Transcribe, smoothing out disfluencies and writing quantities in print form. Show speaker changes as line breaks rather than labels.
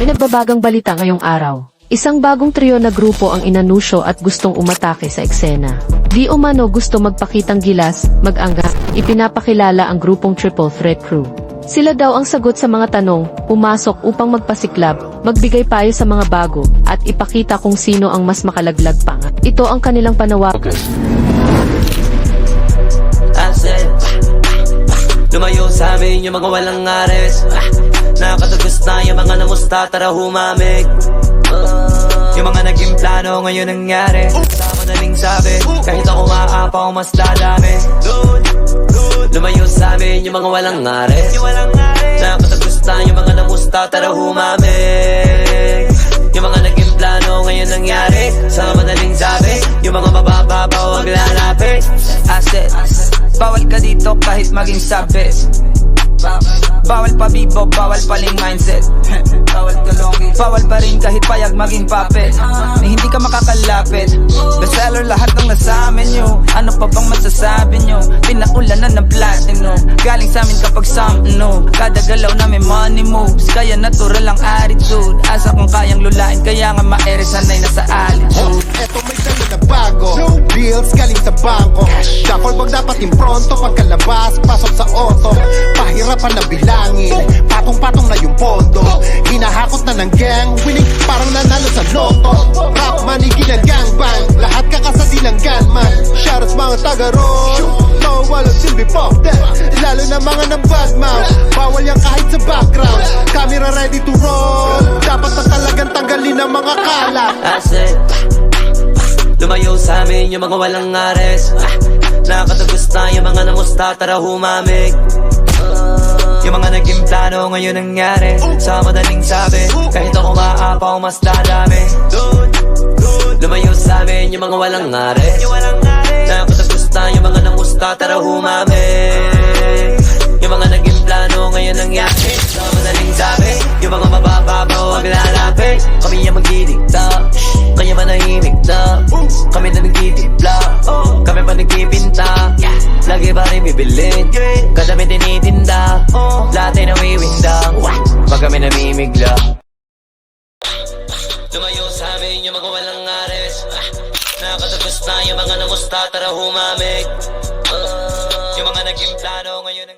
May nagbabagang balita ngayong araw. Isang bagong trio na grupo ang inanusyo at gustong umatake sa eksena. Di umano gusto magpakitang gilas, mag-angga, ipinapakilala ang grupong Triple Threat Crew. Sila daw ang sagot sa mga tanong, pumasok upang magpasiklab, magbigay payo sa mga bago, at ipakita kung sino ang mas makalaglag pa. Ito ang kanilang panawagan.
Lumayo sa amin yung mga walang ares. Nakatagos na yung mga namusta, tara humamig. Yung mga naging plano ngayon nangyari. Sa madaling sabi, kahit ako maapaw mas dadami. Lumayo sa amin yung mga walang ares. Nakatagos na yung mga namusta, tara humamig. Yung mga naging plano ngayon nangyari. Sa madaling sabi, yung mga mabababaw ang lalapit.
Asset, bawal ka dito kahit maging sabi. Bawal pa bibo, bawal paling mindset. Bawal pa rin kahit payag maging puppet. Hindi ka makakalapit. Bestseller lahat ng nasa amin nyo. Ano pa bang masasabi nyo? Pinaulanan ng platinum. Galing sa amin kapag something. Kada galaw namin money moves. Kaya natural ang attitude. Asa kung kayang lulain, kaya nga maere sanay na sa altitude.
Eto may dala na bago, bills galing sa bangko. Dakol bag dapat impronto, pagkalabas, pasok sa auto. Pahirapan na bilangin, patong-patong na yung pondo. Hinahakot na ng gang, winning parang nanalo sa loto. Rap manigi ng gangbang, lahat kakasadi ng gunman. Shoutouts mga taga-roll, no walang silbi pop that. Lalo na mga ng bad mouth, bawal yan kahit sa background. Camera ready to roll, dapat na talagang tanggalin ang mga kalat.
Asset, lumayo sa amin yung mga walang ares. Nakatagos na yung mga namusta, tara humamig. Yung mga naging plano ngayon nangyari. Sa madaling sabi, kahit ako maapaw mas dadami. Lumayo sa amin yung mga walang ares. Nakatagos na yung mga namusta, tara humamig. Yung mga naging plano ngayon nangyari. Sa madaling sabi, yung mga mabababaw ang lalapit. Kami yung magdidikta, kaya manahimik na. Kami na nagtitipla, kami pa nagpipinta. Lagi pa rin bibilin, kadami tinitinda. Lahat ay nawiwindang, pag kami namimigla. Lumayo sa amin yung mga walang ares. Nakatagos na yung mga namusta, tara humamig. Yung mga naging plano ngayon